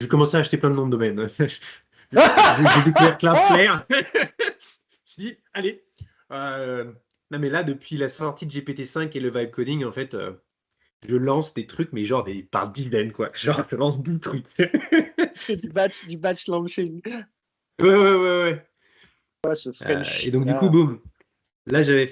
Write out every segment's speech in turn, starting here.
J'ai commencé à acheter plein de noms de domaine. J'ai découvert Cloudflare. Je dis, allez. Non, mais là, depuis la sortie de GPT-5 et le vibe coding, en fait, je lance des trucs, mais genre par dizaines, quoi. Genre, je lance 10 trucs. C'est du batch launching. Ouais. Ouais, ce French. Et donc, du coup, boum. Là, j'avais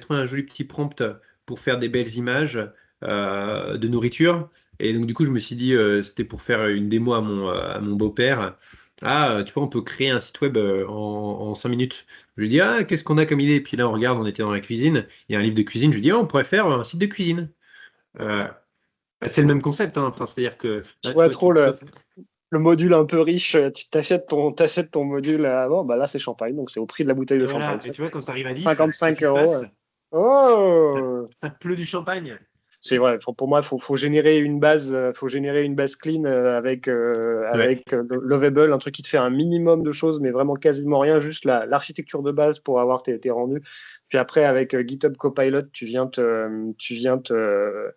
trouvé un joli petit prompt pour faire des belles images de nourriture. Et donc, du coup, je me suis dit, c'était pour faire une démo à mon beau-père. Ah, tu vois, on peut créer un site web en 5 minutes. Je lui dis, ah, qu'est-ce qu'on a comme idée? Et puis là, on regarde, on était dans la cuisine. Il y a un livre de cuisine. Je lui dis, ah, on pourrait faire un site de cuisine. Euh, c'est le même concept, hein. Enfin, c'est-à-dire que Je là, vois tu trop le module un peu riche. Tu t'achètes ton module. Bon, bah là, c'est champagne. Donc, c'est au prix de la bouteille de voilà. champagne. Et tu vois, quand tu arrives à 10, qu'est-ce 55 qui se euros. passe? Oh! Ça pleut du champagne. C'est vrai. Pour moi, faut générer une base, clean avec Ouais. Lovable, un truc qui te fait un minimum de choses, mais vraiment quasiment rien, juste l'architecture de base pour avoir tes rendus. Puis après, avec GitHub Copilot, tu viens te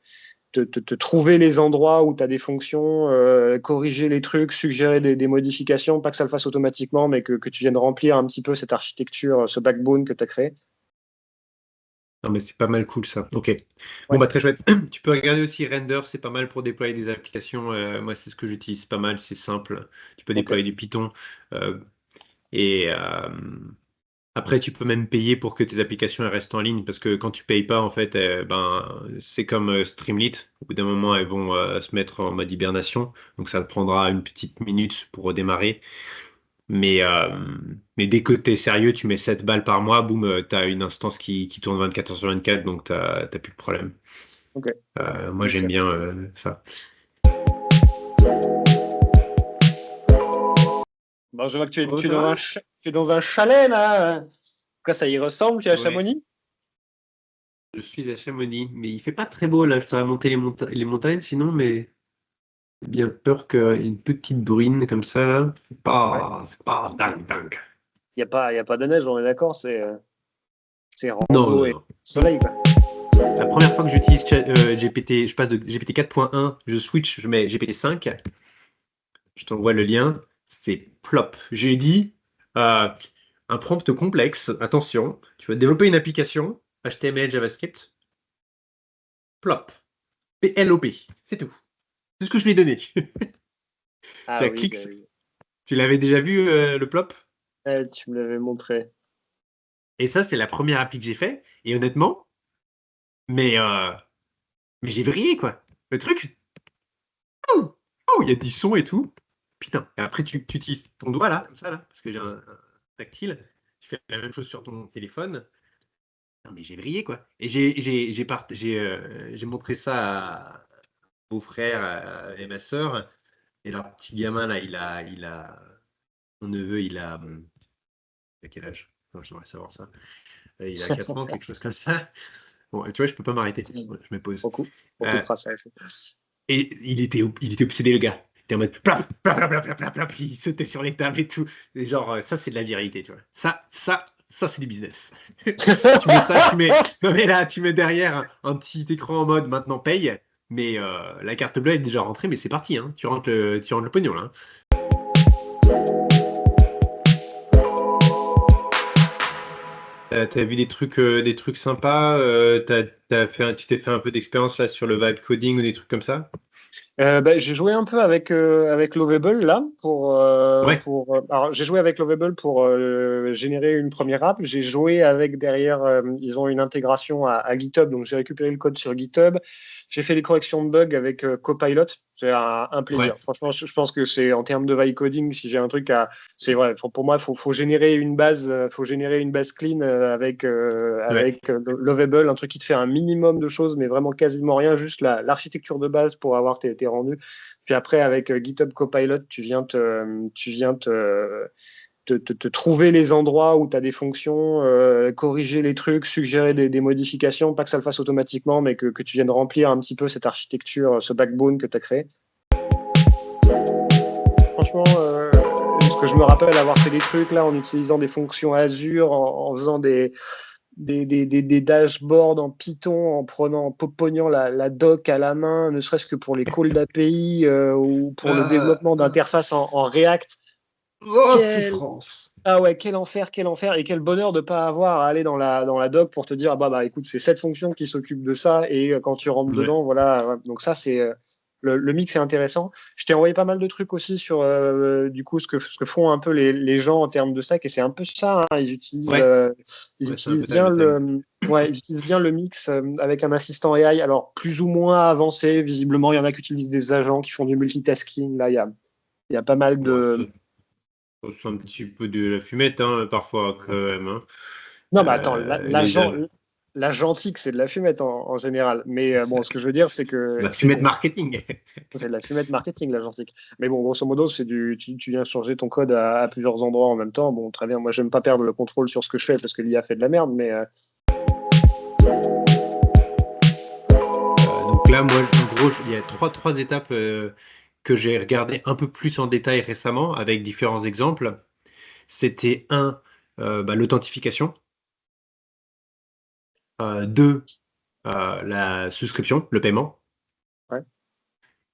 trouver les endroits où tu as des fonctions, corriger les trucs, suggérer des modifications, pas que ça le fasse automatiquement, mais que tu viennes remplir un petit peu cette architecture, ce backbone que tu as créé. Non, mais c'est pas mal cool ça. Ok. Bon, Ouais. bah très chouette. Tu peux regarder aussi Render, c'est pas mal pour déployer des applications. Moi, c'est ce que j'utilise pas mal, c'est simple. Tu peux Ok. déployer du Python. Et après, tu peux même payer pour que tes applications elles restent en ligne. Parce que quand tu payes pas, en fait, ben, c'est comme Streamlit. Au bout d'un moment, elles vont se mettre en mode hibernation. Donc, ça te prendra une petite minute pour redémarrer. Mais, euh, mais dès que tu es sérieux, tu mets 7 balles par mois, boum, tu as une instance qui tourne 24 heures sur 24, donc tu n'as plus de problème. Ok. Moi, j'aime Nickel. bien ça. Bon, je vois que tu es, Oh, tu es ça dans va? tu es dans un chalet, là. Quoi, ça y ressemble, tu es à Ouais, Chamonix? je suis à Chamonix, mais il fait pas très beau là. Je t'aurais monté les montagnes sinon, mais j'ai bien peur qu'une petite bruine comme ça, là, Ouais. c'est pas dingue. Y a pas de neige, on est d'accord, c'est Non, rando non, et non. soleil, quoi. La première fois que j'utilise GPT, je passe de GPT 4.1, je switch, je mets GPT 5. Je t'envoie le lien, c'est plop. J'ai dit euh, un prompt complexe, attention, tu vas développer une application, HTML, JavaScript, plop, PLOP, c'est tout. C'est ce que je lui ai donné. Ah Ça oui, clique, tu l'avais déjà vu le plop? tu me l'avais montré. Et ça, c'est la première appli que j'ai fait, et honnêtement, mais, euh, mais j'ai vrillé quoi. Le truc, il y a du son et tout. Putain, et après tu utilises ton doigt là, comme ça là, parce que j'ai un tactile, tu fais la même chose sur ton téléphone. Non, mais j'ai vrillé, quoi. Et j'ai montré ça à mon beau-frère et ma sœur. Et leur petit gamin, là, mon neveu, il a quel âge? Non, j'aimerais savoir ça. Il a 4 ans, quelque chose comme ça. Bon, tu vois, je peux pas m'arrêter. Ouais, je me pose. Beaucoup de Euh, traçage. et il était obsédé, le gars. Il était en mode plap, plap, plap, plap, plap, plap, plap, il sautait sur les tables et tout. Et genre, ça, c'est de la virilité, tu vois. Ça, c'est du business. Tu mets ça, non mais là, tu mets derrière un petit écran en mode maintenant paye, mais la carte bleue est déjà rentrée, mais c'est parti, hein. Tu rentres le pognon là, hein. T'as vu des trucs sympas, tu t'es fait un peu d'expérience là sur le vibe coding ou des trucs comme ça? J'ai joué un peu avec Lovable là Ouais, alors j'ai joué avec Lovable pour générer une première app. J'ai joué avec derrière ils ont une intégration à GitHub, donc j'ai récupéré le code sur GitHub. J'ai fait les corrections de bugs avec Copilot. C'est un ouais. plaisir. Franchement, je pense que c'est en termes de vibe coding, si j'ai un truc à, c'est vrai. Pour moi, faut générer une base, clean Ouais. avec Lovable, un truc qui te fait un minimum de choses, mais vraiment quasiment rien, juste l'architecture de base pour avoir tes rendus. Puis après, avec GitHub Copilot, tu viens te trouver les endroits où tu as des fonctions, corriger les trucs, suggérer des modifications, pas que ça le fasse automatiquement, mais que tu viennes remplir un petit peu cette architecture, ce backbone que tu as créé. Franchement, ce que je me rappelle avoir fait des trucs là en utilisant des fonctions Azure, en faisant des dashboards en Python en pognant la doc à la main, ne serait-ce que pour les calls d'API ou pour le développement d'interfaces en React. Oh, souffrance. Ah ouais, quel enfer, et quel bonheur de ne pas avoir à aller dans la doc pour te dire, bah écoute, c'est cette fonction qui s'occupe de ça, et quand tu rentres dedans, voilà. Donc ça, c'est le mix est intéressant. Je t'ai envoyé pas mal de trucs aussi sur du coup ce que font un peu les gens en termes de stack, et c'est un peu ça, hein. Ils utilisent, ils utilisent bien le mix avec un assistant AI, alors plus ou moins avancé. Visiblement, il y en a qui utilisent des agents qui font du multitasking. Là, il y a pas mal de. C'est un petit peu de la fumette, hein, parfois, quand même. Hein. Non, mais attends, l'agentique, c'est de la fumette en général. Mais bon, ce que je veux dire, c'est que. C'est la fumette marketing. C'est de la fumette marketing, l'agentique. Mais bon, grosso modo, tu viens changer ton code à plusieurs endroits en même temps. Bon, très bien. Moi, j'aime pas perdre le contrôle sur ce que je fais parce que l'IA fait de la merde, mais. Donc là, moi, en gros, il y a trois étapes que j'ai regardées un peu plus en détail récemment avec différents exemples. C'était l'authentification. 2, la souscription, le paiement. Ouais.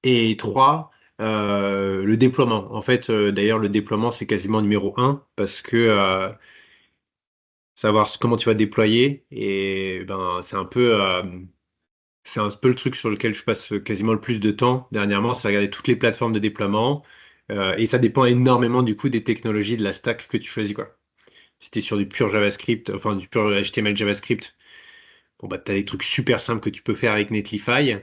Et 3, le déploiement. En fait, d'ailleurs, le déploiement, c'est quasiment numéro 1 parce que savoir comment tu vas déployer, et ben, c'est un peu le truc sur lequel je passe quasiment le plus de temps dernièrement, c'est regarder toutes les plateformes de déploiement. Et ça dépend énormément du coup des technologies de la stack que tu choisis, quoi. Si tu es sur du pur JavaScript, enfin du pur HTML JavaScript, bon bah tu as des trucs super simples que tu peux faire avec Netlify.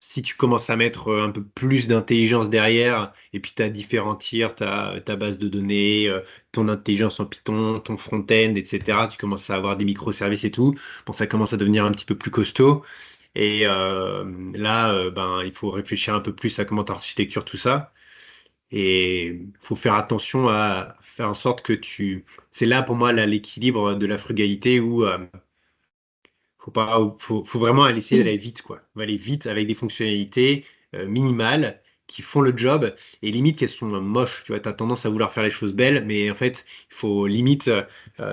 Si tu commences à mettre un peu plus d'intelligence derrière, et puis tu as différents tiers, ta base de données, ton intelligence en Python, ton front-end, etc., tu commences à avoir des microservices et tout. Bon, ça commence à devenir un petit peu plus costaud. Et là, ben, il faut réfléchir un peu plus à comment tu architectures tout ça. Et il faut faire attention à faire en sorte que tu. C'est là pour moi l'équilibre de la frugalité où faut vraiment essayer d'aller vite, quoi. On va aller vite avec des fonctionnalités minimales qui font le job, et limite qu'elles sont moches. Tu vois, tu as tendance à vouloir faire les choses belles, mais en fait, il faut limite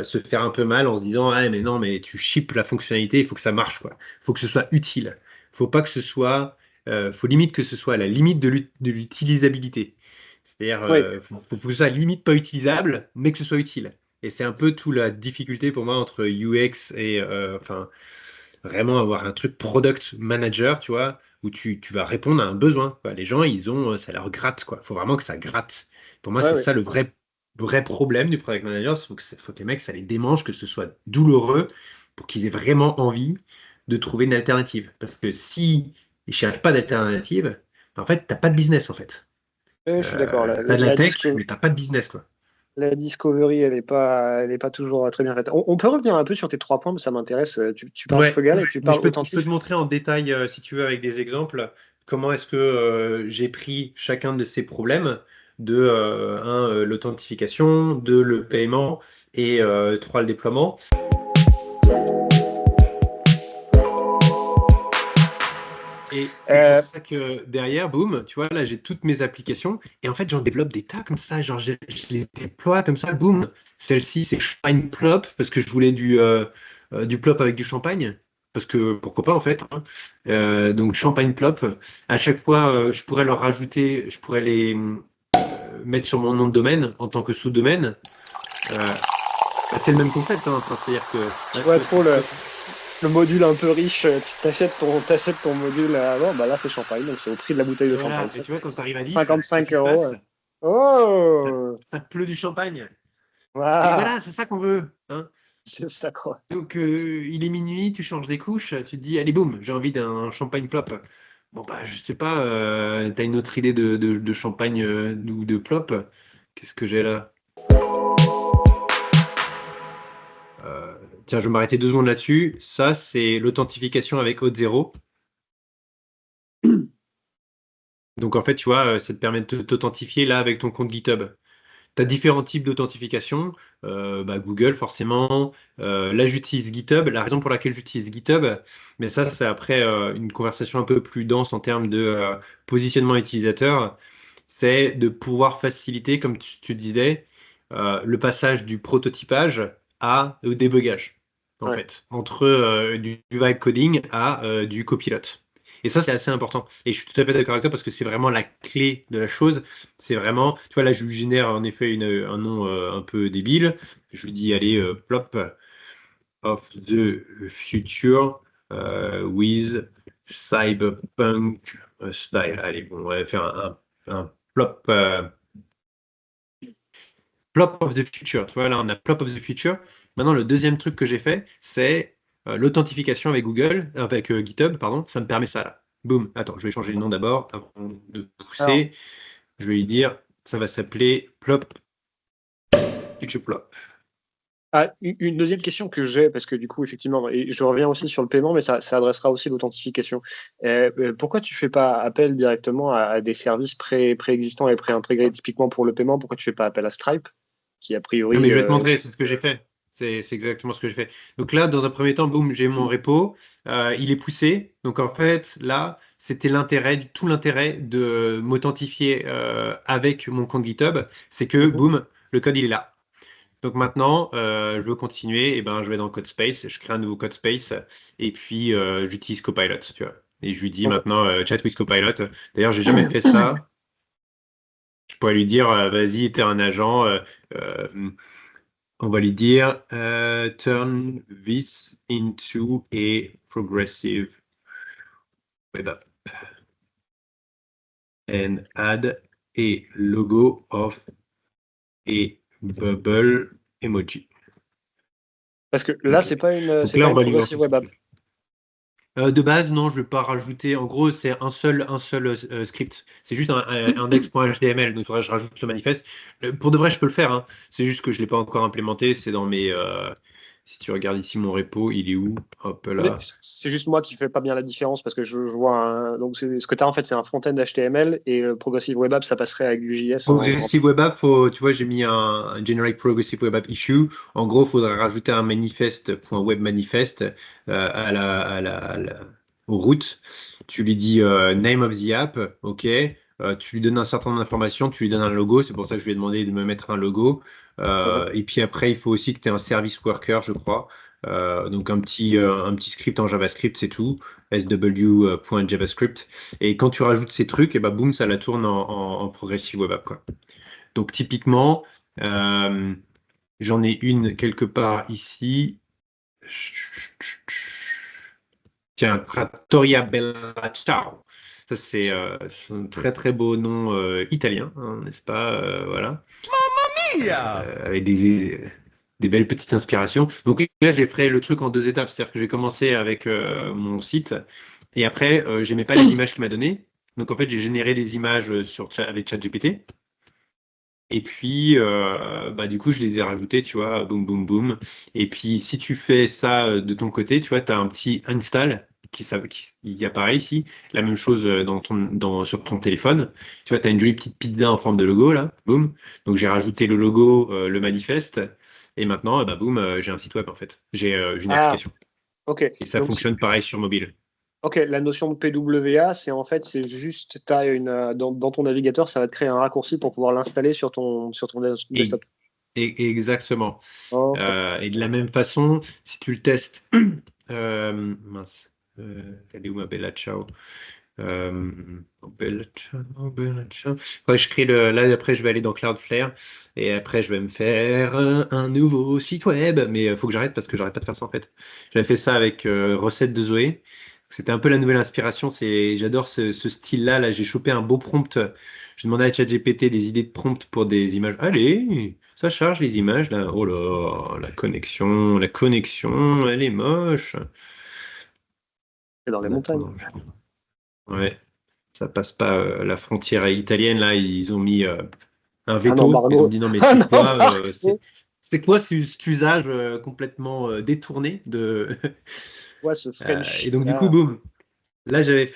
se faire un peu mal en se disant, ah, mais non, mais tu ships la fonctionnalité, il faut que ça marche, quoi. Il faut que ce soit utile. Faut pas que ce soit, faut limite que ce soit à la limite de l'utilisabilité. C'est-à-dire, Oui. faut que ce soit limite pas utilisable, mais que ce soit utile. Et c'est un peu toute la difficulté pour moi entre UX et enfin vraiment avoir un truc product manager, tu vois, où tu vas répondre à un besoin, quoi. Les gens, ça leur gratte, quoi. Il faut vraiment que ça gratte. Pour moi, Ouais, c'est ouais. ça le vrai problème du product manager. Faut que les mecs, ça les démange, que ce soit douloureux pour qu'ils aient vraiment envie de trouver une alternative. Parce que si ils cherchent pas d'alternative, en fait, t'as pas de business, en fait. Je suis d'accord. T'as de la tech, mais t'as pas de business, quoi. La discovery, elle est pas toujours très bien faite. On peut revenir un peu sur tes 3 points, mais ça m'intéresse. Tu parles Ouais, frugal et tu mais parles je peux te authentique. montrer en détail, si tu veux, avec des exemples, comment est-ce que j'ai pris chacun de ces problèmes, l'authentification, 2, le paiement, et 3, le déploiement. Et c'est pour ça que derrière, boum, tu vois, là, j'ai toutes mes applications, et en fait, j'en développe des tas comme ça, genre, je les déploie comme ça, boum. Celle-ci, c'est Champagne Plop, parce que je voulais du plop avec du champagne, parce que pourquoi pas, en fait. Hein. Donc, Champagne Plop, à chaque fois, je pourrais les mettre sur mon nom de domaine en tant que sous-domaine. C'est le même concept, hein, enfin, c'est-à-dire que Je vois trop le module un peu riche. Tu t'achètes ton module. Bon, bah là, c'est champagne, donc c'est au prix de la bouteille et de voilà, champagne. et tu vois, quand tu arrives à 10, qu'est-ce 55 qui se euros. passe? Ça, Oh! ça te pleut du champagne. Et Ah, voilà, c'est ça qu'on veut. Hein. c'est ça, quoi. Donc, il est minuit, tu changes des couches, tu te dis, allez, boum, j'ai envie d'un champagne plop. Bon, bah, je sais pas, t'as une autre idée de champagne ou de plop? Qu'est-ce que j'ai là? Euh, Tiens, je vais m'arrêter 2 secondes là-dessus. Ça, c'est l'authentification avec Auth0. Donc, en fait, tu vois, ça te permet de t'authentifier là avec ton compte GitHub. Tu as différents types d'authentification. Google, forcément. Là, j'utilise GitHub. La raison pour laquelle j'utilise GitHub, mais ça, c'est après une conversation un peu plus dense en termes de positionnement utilisateur, c'est de pouvoir faciliter, comme tu disais, le passage du prototypage au débugage. en Ouais. fait, entre du vibe coding à du copilot. Et ça, c'est assez important. Et je suis tout à fait d'accord avec toi parce que c'est vraiment la clé de la chose. C'est vraiment, tu vois, là, je lui génère en effet un nom un peu débile. Je lui dis, allez, plop of the future with cyberpunk style. Allez, bon, on va faire un plop, plop of the future. Tu vois, là, on a plop of the future. Maintenant, le deuxième truc que j'ai fait, c'est l'authentification avec Google, avec GitHub, pardon. Ça me permet ça là. Boum. Attends, je vais changer le nom d'abord avant de Alors, pousser. Je vais lui dire, ça va s'appeler plop future plop. une deuxième question que j'ai, parce que du coup, effectivement, et je reviens aussi sur le paiement, mais ça adressera aussi l'authentification. Pourquoi tu fais pas appel directement à des services préexistants et préintégrés, typiquement pour le paiement? Pourquoi tu fais pas appel à Stripe, qui a Non, mais priori, je vais te montrer, c'est ce que j'ai fait. C'est exactement ce que j'ai fait. Donc là, dans un premier temps, boum, j'ai mon repo. Il est poussé. Donc en fait, là, c'était tout l'intérêt de m'authentifier avec mon compte GitHub. C'est que, Mhm. boum, le code, il est là. Donc maintenant, je veux continuer. Et ben, je vais dans Codespace, je crée un nouveau Codespace. Et puis, j'utilise Copilot, tu vois. Et je lui dis Ok. maintenant, chat with Copilot. D'ailleurs, j'ai jamais fait ça. Je pourrais lui dire, vas-y, t'es un agent. Euh, On va lui dire turn this into a progressive web app and add a logo of a bubble emoji. Parce que là, Ok. Donc c'est là, pas on une va lui lancer progressive son web app. truc. De base, non, je ne vais pas rajouter. En gros, c'est un seul script. C'est juste un index.html. Donc, il faudrait que je rajoute le manifeste. Pour de vrai, je peux le faire, hein. C'est juste que je ne l'ai pas encore implémenté. C'est dans mes. Si tu regardes ici mon repo, il est où? Hop Mais là. c'est juste moi qui fais pas bien la différence parce que je vois donc ce que tu as en fait c'est un front-end HTML et Progressive Web App ça passerait avec du JS Progressive Web App, tu vois, j'ai mis un Generate Progressive Web App Issue. En gros, il faudrait rajouter un manifest.webmanifest aux routes. Tu lui dis name of the app, ok. Tu lui donnes un certain nombre d'informations, tu lui donnes un logo. C'est pour ça que je lui ai demandé de me mettre un logo. Mhm. Et puis après, il faut aussi que tu aies un service worker, je crois. Donc un petit script en JavaScript, c'est tout. sw.javascript. Et quand tu rajoutes ces trucs, et bah boum, ça la tourne en Progressive Web App, quoi. Donc typiquement, euh, j'en ai une quelque part ici. Tiens, Trattoria Bella Ciao. Ça, c'est un très très beau nom italien, hein, n'est-ce pas? Voilà. Avec des belles petites inspirations. Donc là, j'ai fait le truc en deux étapes. C'est-à-dire que j'ai commencé avec mon site et après, j'aimais pas les images qu'il m'a données. Donc en fait, j'ai généré des images avec ChatGPT. Et puis, bah, du coup, je les ai rajoutés, tu vois, boum, boum, boum. Et puis, si tu fais ça de ton côté, tu vois, tu as un petit install qui apparaît ici. La même chose sur ton téléphone. Tu vois, tu as une jolie petite pizza en forme de logo, là, boum. Donc, j'ai rajouté le logo, le manifeste. Et maintenant, bah, boum, j'ai un site web, en fait. J'ai une Ah, application. ok. Et ça Donc fonctionne pareil sur mobile. ok, la notion de PWA, c'est en fait c'est juste t'as dans ton navigateur ça va te créer un raccourci pour pouvoir l'installer sur ton Et, desktop. exactement. Ok. Et de la même façon, si tu le testes, mince, elle est où ma bella ciao? Bella ciao, bella ciao. Ouais, je crée là après je vais aller dans Cloudflare et après je vais me faire un nouveau site web, mais il faut que j'arrête parce que j'arrête pas de faire ça en fait. J'avais fait ça avec recette de Zoé. C'était un peu la nouvelle inspiration. J'adore ce style-là. Là, j'ai chopé un beau prompt. J'ai demandé à ChatGPT des idées de prompt pour des images. Allez, ça charge les images là. Oh là, la connexion, elle est moche. C'est dans les montagnes. Attends, ouais, ça passe pas la frontière italienne là. Ils ont mis un Un veto. Ils ont embargo. dit non mais Un c'est quoi embargo. c'est quoi cet usage complètement détourné de Ouais, ce et French donc du coup là. boum. Là, j'avais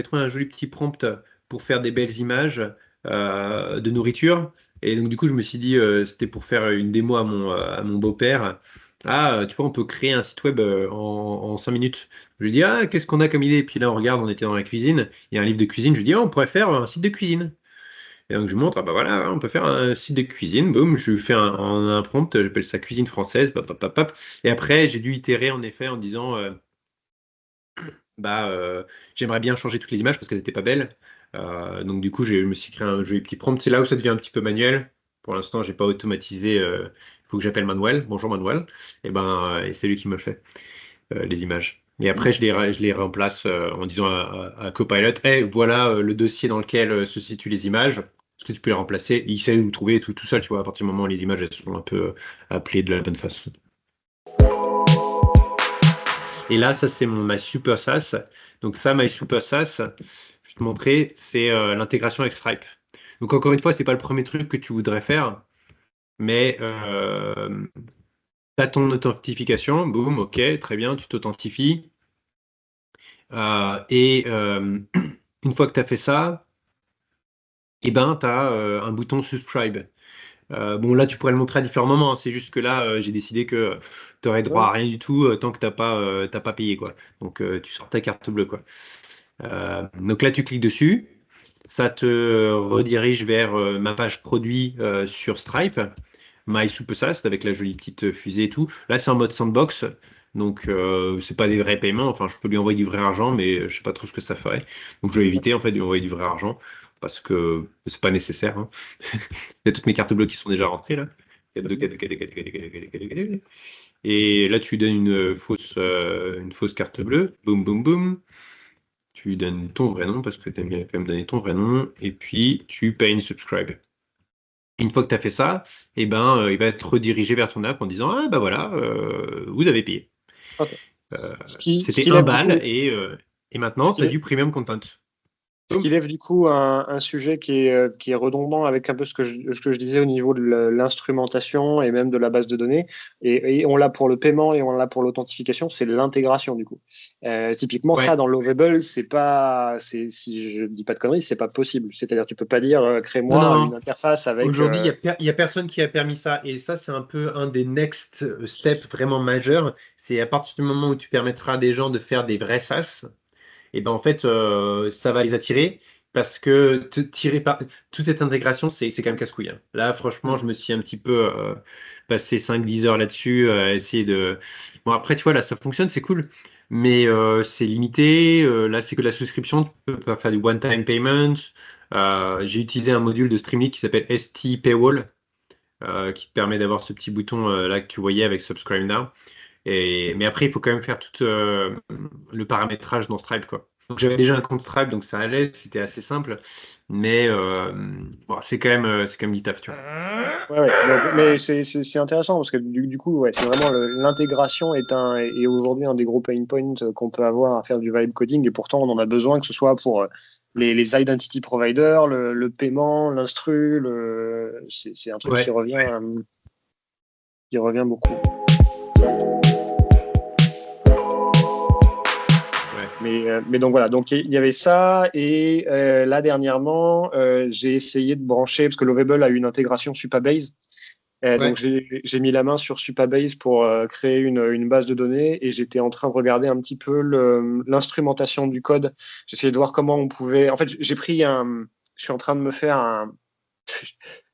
trouvé un joli petit prompt pour faire des belles images de nourriture. Et donc, du coup, je me suis dit, c'était pour faire une démo à mon beau-père. Ah, tu vois, on peut créer un site web en 5 minutes. Je lui dis, ah, qu'est-ce qu'on a comme idée? Et puis là, on regarde, on était dans la cuisine. Il y a un livre de cuisine. Je lui dis, ah, on pourrait faire un site de cuisine. Et donc je lui montre, ah bah voilà, on peut faire un site de cuisine, boum, je lui fais un prompt, j'appelle ça cuisine française, pap, pap, pap, pap. Et après, j'ai dû itérer en effet en disant, bah, j'aimerais bien changer toutes les images parce qu'elles n'étaient pas belles. Donc du coup, je me suis créé un joli petit prompt. C'est là où ça devient un petit peu manuel. Pour l'instant, j'ai pas automatisé. Il faut que j'appelle Manuel. Bonjour Manuel. Et c'est lui qui me fait les images. Et après, je les remplace en disant à Copilot, hey, voilà le dossier dans lequel se situent les images. Est-ce que tu peux les remplacer? Et il sait où trouver tout seul, tu vois, à partir du moment où les images elles sont un peu appelées de la bonne façon. Et là, ça, c'est ma super SaaS. Donc ça, ma super SaaS, je vais te montrer, c'est l'intégration avec Stripe. Donc encore une fois, c'est pas le premier truc que tu voudrais faire, mais tu as ton authentification, boum, ok, très bien, tu t'authentifies. Une fois que tu as fait ça, eh ben, tu as un bouton subscribe. Bon, là, tu pourrais le montrer à différents moments, hein. C'est juste que là, j'ai décidé que tu aurais droit à rien du tout tant que t'as pas payé, quoi. Donc, tu sors ta carte bleue, quoi. Donc là, tu cliques dessus. Ça te redirige vers ma page produit sur Stripe, My SuperSaaS, avec la jolie petite fusée et tout. Là, c'est en mode sandbox. Donc, c'est pas des vrais paiements. Enfin, je peux lui envoyer du vrai argent, mais je sais pas trop ce que ça ferait. Donc, je vais éviter en fait de lui envoyer du vrai argent parce que c'est pas nécessaire, hein. Il y a toutes mes cartes bleues qui sont déjà rentrées là. Et là, tu donnes une fausse carte bleue. Boum, boum, boum. Tu lui donnes ton vrai nom parce que tu aimes bien quand même donner ton vrai nom. Et puis, tu payes une subscribe. Une fois que tu as fait ça, eh ben, il va être redirigé vers ton app en disant, ah bah voilà, vous avez payé. Ok. Ce C'était qui un lève du bal coup, et ce maintenant, tu qui, as du premium content. Ce Boum. qui lève du coup un sujet qui est redondant avec un peu ce que je disais au niveau de l'instrumentation et même de la base de données. Et on l'a pour le paiement et on l'a pour l'authentification, c'est l'intégration du coup. Typiquement, ça Ouais. dans Lovable, c'est pas, si je dis pas de conneries, c'est pas possible. C'est-à-dire, tu peux pas dire Non, crée-moi une non. interface avec. Aujourd'hui, il y a personne qui a permis ça. Et ça, c'est un peu un des next steps vraiment majeurs. C'est à partir du moment où tu permettras à des gens de faire des vrais SaaS, et ben en fait, ça va les attirer parce que tirer par toute cette intégration, c'est quand même casse-couille, hein. Là, franchement, je me suis un petit peu passé 5-10 heures là-dessus à essayer de. Bon, après, tu vois, là, ça fonctionne, c'est cool, mais c'est limité. Là, c'est que la souscription, tu peux pas faire du one-time payment. J'ai utilisé un module de Streamlit qui s'appelle ST Paywall, qui te permet d'avoir ce petit bouton là que tu voyais avec Subscribe Now. Mais après, il faut quand même faire tout le paramétrage dans Stripe, quoi. Donc j'avais déjà un compte Stripe, donc ça allait, c'était assez simple. Mais bon, c'est quand même du taf, tu vois. Ouais, ouais. Donc, mais c'est intéressant parce que du coup, ouais, c'est vraiment l'intégration est aujourd'hui un des gros pain points qu'on peut avoir à faire du vibe coding et pourtant on en a besoin que ce soit pour les identity providers, le paiement, l'instru, c'est un truc Ouais, qui revient beaucoup. ouais, Mais donc voilà, donc il y avait ça et là dernièrement, j'ai essayé de brancher parce que Lovable a une intégration Supabase. Donc ouais. j'ai mis la main sur Supabase pour créer une base de données et j'étais en train de regarder un petit peu l'instrumentation du code. J'essayais de voir comment on pouvait. En fait, je suis en train de me faire un.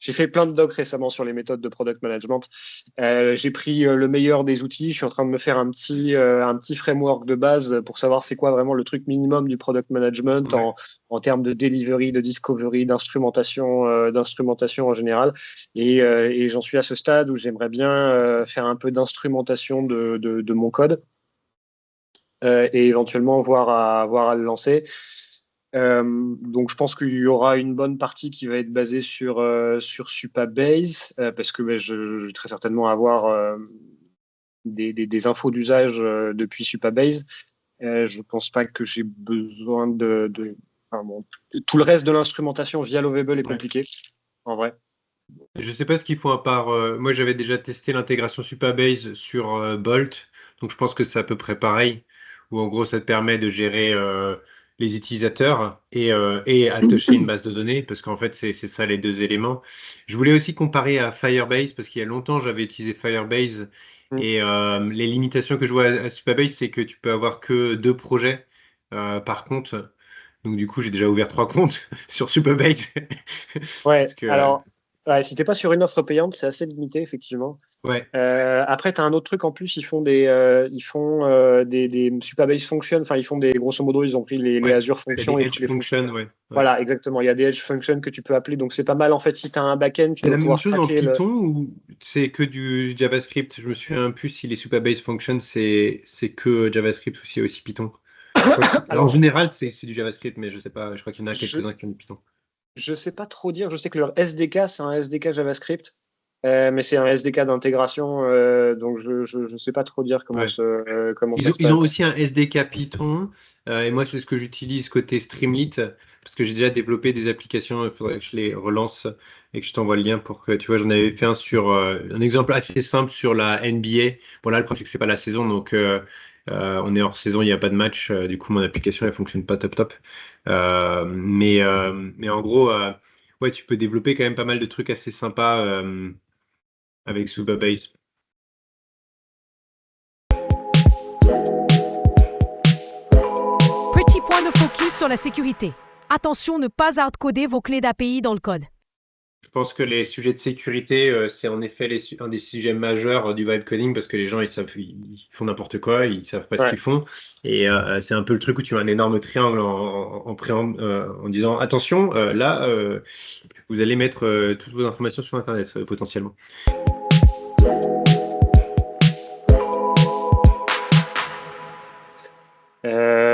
J'ai fait plein de docs récemment sur les méthodes de product management. J'ai pris le meilleur des outils. Je suis en train de me faire un petit framework de base pour savoir c'est quoi vraiment le truc minimum du product management Ouais. en termes de delivery, de discovery, d'instrumentation en général. Et j'en suis à ce stade où j'aimerais bien faire un peu d'instrumentation de mon code et éventuellement voir à le lancer. Donc, je pense qu'il y aura une bonne partie qui va être basée sur Supabase, parce que ben, je vais très certainement avoir des infos d'usage depuis Supabase. Je pense pas que j'ai besoin enfin, bon, tout le reste de l'instrumentation via Lovable est Ouais. compliqué, en vrai. Je sais pas ce qu'ils font à part. Moi, j'avais déjà testé l'intégration Supabase sur Bolt, donc je pense que c'est à peu près pareil. Où en gros, ça te permet de gérer les utilisateurs et attacher une base de données, parce qu'en fait, c'est ça les deux éléments. Je voulais aussi comparer à Firebase, parce qu'il y a longtemps, j'avais utilisé Firebase, Mm. et les limitations que je vois à Supabase, c'est que tu peux avoir que deux projets par contre. Donc du coup, j'ai déjà ouvert 3 comptes sur Supabase. Ouais, Parce que, alors, ouais, si t'es pas sur une offre payante, c'est assez limité, effectivement. ouais, Après, tu as un autre truc en plus, des Supabase Function, enfin, ils font des, grosso modo, ils ont pris les ouais. Azure Il y a Functions des et toutes Edge les fonctions. Functions, ouais. Ouais. Voilà, exactement. Il y a des Edge Functions que tu peux appeler, donc c'est pas mal. En fait, si tu as un backend, tu C'est dois la même pouvoir chose en traquer le. Python ou c'est que du JavaScript? Je me souviens plus si les Supabase Functions, c'est que JavaScript ou s'il y a aussi Python. Je crois en Alors, général, c'est du JavaScript, mais je sais pas. Je crois qu'il y en a je, quelques-uns qui ont du Python. je sais pas trop dire. Je sais que leur SDK, c'est un SDK JavaScript, mais c'est un SDK d'intégration, donc je sais pas trop dire comment, Ouais. comment ça se Ils ont passe. aussi un SDK Python, et moi, c'est ce que j'utilise côté Streamlit, parce que j'ai déjà développé des applications. Il faudrait que je les relance et que je t'envoie le lien pour que tu vois. J'en avais fait un sur un exemple assez simple sur la NBA. Bon, là, le problème, c'est que c'est pas la saison, donc on est hors saison, il n'y a pas de match. Du coup, mon application, elle fonctionne pas top top. Mais en gros, ouais, tu peux développer quand même pas mal de trucs assez sympas avec Supabase. Petit point de focus sur la sécurité. Attention, ne pas hardcoder vos clés d'API dans le code. Je pense que les sujets de sécurité, c'est en effet un des sujets majeurs du vibe coding parce que les gens, ils font n'importe quoi, ils savent pas ce Ouais. qu'ils font. Et c'est un peu le truc où tu as un énorme triangle en disant, attention, là, vous allez mettre toutes vos informations sur Internet, potentiellement.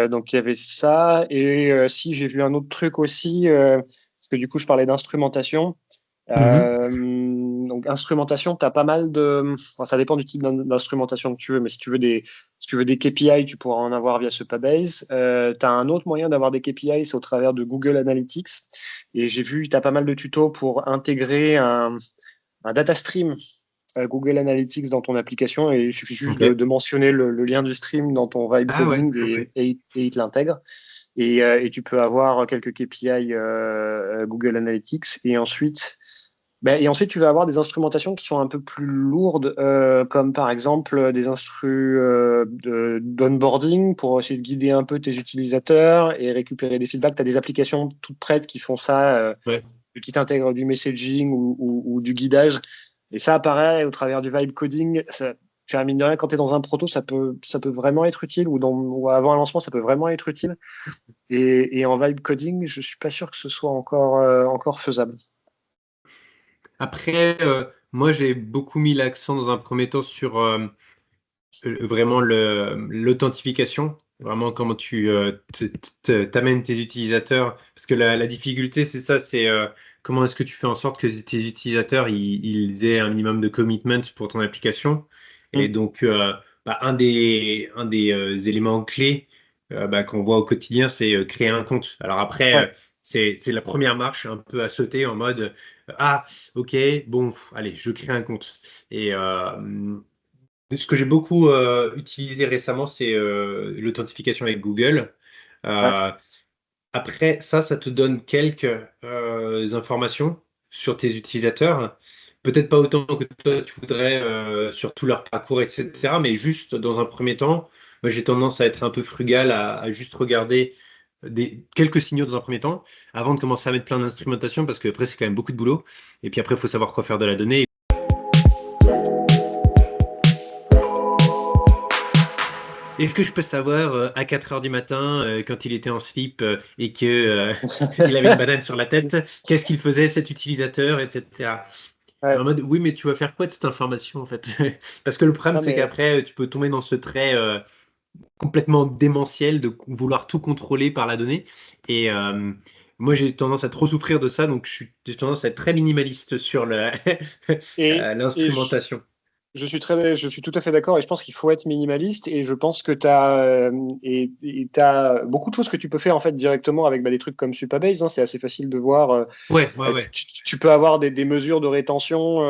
Donc il y avait ça. Et si j'ai vu un autre truc aussi, parce que du coup je parlais d'instrumentation. Mhm. Donc instrumentation, tu as pas mal de. Enfin, ça dépend du type d'instrumentation que tu veux, mais si tu veux des KPI, tu pourras en avoir via Supabase. Tu as un autre moyen d'avoir des KPI, c'est au travers de Google Analytics. Et j'ai vu, tu as pas mal de tutos pour intégrer un data stream Google Analytics dans ton application et il suffit juste Ok. de mentionner le lien du stream dans ton vibe Ah ouais, coding ok. et il te l'intègre. Et tu peux avoir quelques KPI Google Analytics. Et ensuite, tu vas avoir des instrumentations qui sont un peu plus lourdes, comme par exemple des instrus d'onboarding pour essayer de guider un peu tes utilisateurs et récupérer des feedbacks. Tu as des applications toutes prêtes qui font ça, Ouais. qui t'intègrent du messaging ou du guidage. Et ça apparaît au travers du vibe coding. Ça, tu as mine de rien, quand tu es dans un proto, ça peut vraiment être utile, ou avant un lancement, ça peut vraiment être utile. Et en vibe coding, je suis pas sûr que ce soit encore faisable. Après, moi, j'ai beaucoup mis l'accent dans un premier temps sur vraiment l'authentification, vraiment comment tu t'amènes tes utilisateurs. Parce que la difficulté, c'est ça, c'est comment est-ce que tu fais en sorte que tes utilisateurs, ils aient un minimum de commitment pour ton application. Et Mm. donc, bah, un des éléments clés bah, qu'on voit au quotidien, c'est créer un compte. Alors après, Ouais. c'est la première marche un peu à sauter en mode, ah, ok, bon, allez, je crée un compte. Et ce que j'ai beaucoup utilisé récemment, c'est l'authentification avec Google. Ouais. Euh, Après, ça te donne quelques informations sur tes utilisateurs. Peut-être pas autant que toi tu voudrais sur tout leur parcours, etc. Mais juste dans un premier temps, moi j'ai tendance à être un peu frugal, à juste regarder quelques signaux dans un premier temps, avant de commencer à mettre plein d'instrumentation, parce que après c'est quand même beaucoup de boulot. Et puis après, il faut savoir quoi faire de la donnée. Est-ce que je peux savoir à 4 heures du matin, quand il était en slip et que il avait une banane sur la tête, qu'est-ce qu'il faisait cet utilisateur, etc. En Ouais. mode, oui, mais tu vas faire quoi de cette information en fait? Parce que le problème, Non, c'est mais qu'après, tu peux tomber dans ce trait complètement démentiel de vouloir tout contrôler par la donnée. Et moi, j'ai tendance à trop souffrir de ça, donc j'ai tendance à être très minimaliste sur et l'instrumentation. je suis tout à fait d'accord et je pense qu'il faut être minimaliste et je pense que tu as t'as beaucoup de choses que tu peux faire en fait directement avec des trucs comme Supabase, hein, c'est assez facile de voir. Ouais, ouais, ouais. Tu peux avoir des mesures de rétention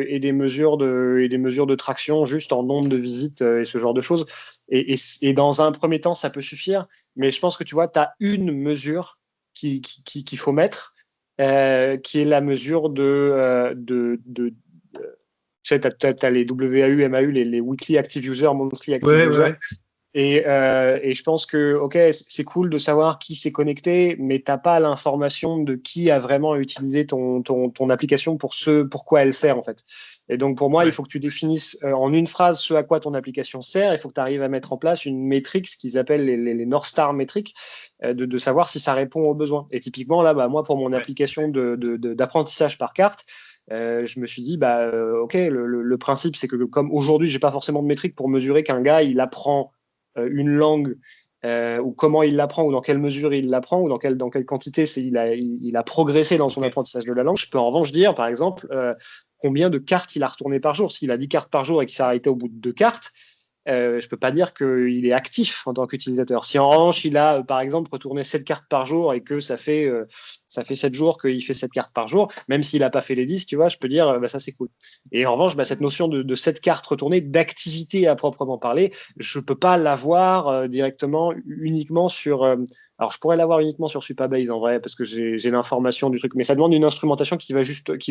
et des mesures de traction juste en nombre de visites et ce genre de choses. Et dans un premier temps, ça peut suffire, mais je pense que tu vois, tu as une mesure qu'il faut mettre, qui est la mesure tu sais, tu as les WAU, MAU, les Weekly Active User, Monthly Active Ouais, ouais, User. ouais. Et je pense que, ok, c'est cool de savoir qui s'est connecté, mais t'as pas l'information de qui a vraiment utilisé ton application pour quoi elle sert, en fait. Et donc, pour moi, il faut que tu définisses en une phrase ce à quoi ton application sert. Il faut que tu arrives à mettre en place une métrique, ce qu'ils appellent les North Star métriques, de savoir si ça répond aux besoins. Et typiquement, là, moi, pour mon application d'apprentissage par carte, je me suis dit, ok, le principe, c'est que comme aujourd'hui, j'ai pas forcément de métrique pour mesurer qu'un gars, il apprend une langue, ou comment il l'apprend, ou dans quelle mesure il l'apprend, ou dans quelle quantité il a progressé dans son apprentissage de la langue. Je peux en revanche dire, par exemple, combien de cartes il a retourné par jour. S'il a 10 cartes par jour et qu'il s'est arrêté au bout de 2 cartes, je peux pas dire qu'il est actif en tant qu'utilisateur. Si en revanche, il a, par exemple, retourné 7 cartes par jour et que ça fait 7 jours qu'il fait 7 cartes par jour, même s'il n'a pas fait les 10, tu vois, je peux dire, ça c'est cool. Et en revanche, cette notion de 7 cartes retournées, d'activité à proprement parler, je peux pas l'avoir directement, uniquement sur... alors, je pourrais l'avoir uniquement sur Supabase en vrai, parce que j'ai l'information du truc, mais ça demande une instrumentation qui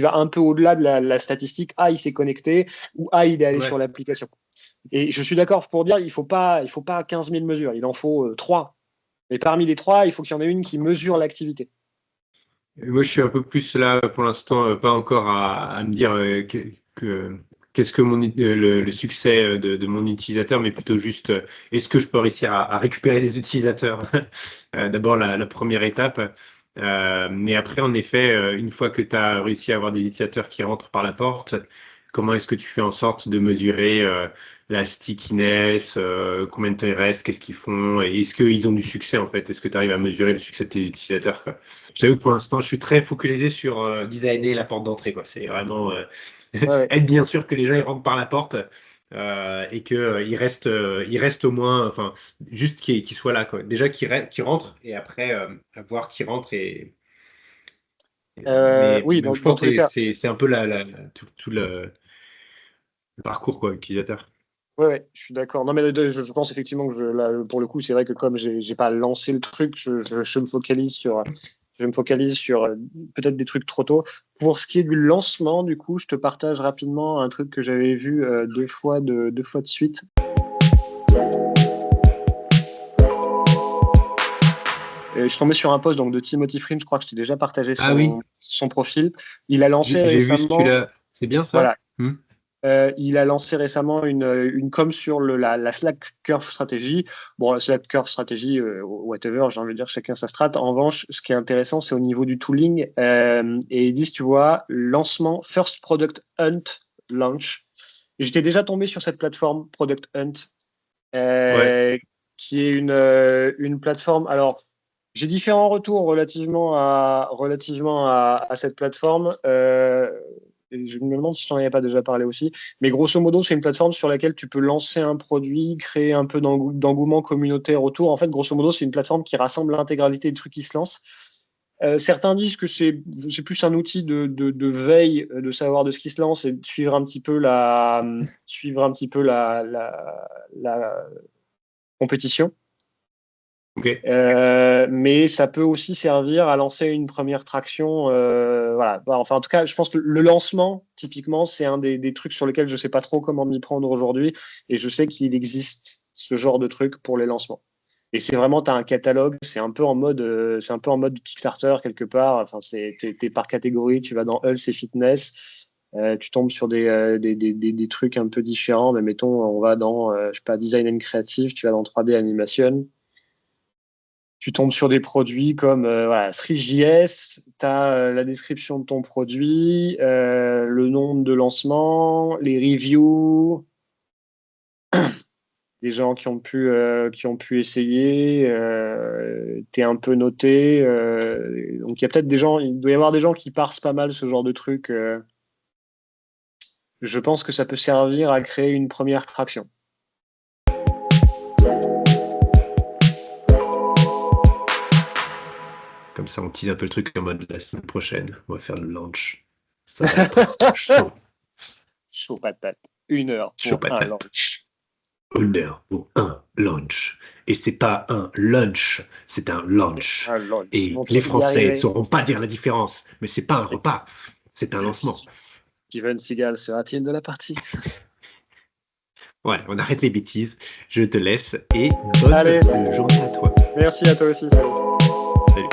va un peu au-delà de la statistique. Ah, il s'est connecté, ou ah, il est allé sur l'application. Et je suis d'accord pour dire, il faut pas 15 000 mesures, il en faut 3. Et parmi les 3, il faut qu'il y en ait une qui mesure l'activité. Moi, je suis un peu plus là, pour l'instant, pas encore à me dire qu'est-ce que le succès de mon utilisateur, mais plutôt juste est-ce que je peux réussir à récupérer des utilisateurs. D'abord, la première étape. Mais après, en effet, une fois que tu as réussi à avoir des utilisateurs qui rentrent par la porte, comment est-ce que tu fais en sorte de mesurer la stickiness, combien de temps ils restent, qu'est-ce qu'ils font, et est-ce qu'ils ont du succès en fait? Est-ce que tu arrives à mesurer le succès de tes utilisateurs, quoi? Je t'avoue que pour l'instant, je suis très focalisé sur designer la porte d'entrée, quoi. C'est vraiment être bien sûr que les gens ils rentrent par la porte et qu'ils restent au moins, enfin, juste qu'ils soient là, quoi. Déjà qu'ils rentrent et après à voir qui rentre oui, donc, je dans pense tous les que cas. c'est un peu tout le parcours, quoi, utilisateur. Ouais, je suis d'accord. Non, mais je pense effectivement que là, pour le coup, c'est vrai que comme j'ai pas lancé le truc, je me focalise sur peut-être des trucs trop tôt. Pour ce qui est du lancement, du coup, je te partage rapidement un truc que j'avais vu deux fois de suite. Je suis tombé sur un post donc, de Timothy Frim, je crois que je t'ai déjà partagé son profil. Il a lancé récemment. J'ai vu celui-là. C'est bien ça? Voilà. Il a lancé récemment une com sur la Slack Curve Strategy. Bon, la Slack Curve Strategy, whatever, j'ai envie de dire, chacun sa strat. En revanche, ce qui est intéressant, c'est au niveau du tooling. Et ils disent, tu vois, lancement, First Product Hunt Launch. Et j'étais déjà tombé sur cette plateforme, Product Hunt, qui est une plateforme. Alors, j'ai différents retours relativement à cette plateforme. Et je me demande si je t'en avais pas déjà parlé aussi. Mais grosso modo, c'est une plateforme sur laquelle tu peux lancer un produit, créer un peu d'engouement communautaire autour. En fait, grosso modo, c'est une plateforme qui rassemble l'intégralité des trucs qui se lancent. Certains disent que c'est plus un outil de veille, de savoir de ce qui se lance et de suivre un petit peu la compétition. Okay. Mais ça peut aussi servir à lancer une première traction. Voilà. Enfin, en tout cas, je pense que le lancement, typiquement, c'est un des trucs sur lesquels je ne sais pas trop comment m'y prendre aujourd'hui. Et je sais qu'il existe ce genre de truc pour les lancements. Et c'est vraiment, tu as un catalogue, c'est un peu en mode Kickstarter quelque part. Enfin, t'es par catégorie, tu vas dans Health et Fitness. Tu tombes sur des trucs un peu différents. Mais mettons, on va dans, je sais pas, Design and Creative, tu vas dans 3D Animation. Tu tombes sur des produits comme Three.js, tu as la description de ton produit, le nombre de lancement, les reviews, les gens qui ont pu essayer, tu es un peu noté. Donc il y a peut-être il doit y avoir des gens qui parsent pas mal ce genre de truc. Je pense que ça peut servir à créer une première traction. Comme ça, on tease un peu le truc en mode la semaine prochaine. On va faire le launch. Ça va être chaud. Chaud patate. 1 heure pour un launch. 1 heure pour un launch. Et c'est pas un lunch, c'est un launch. Un launch. Et les Français ne sauront pas dire la différence. Mais c'est pas un repas, c'est un lancement. Steven Seagal sera-t-il de la partie? Voilà, on arrête les bêtises. Je te laisse et bonne Allez. journée à toi. Merci à toi aussi. Salut. Salut.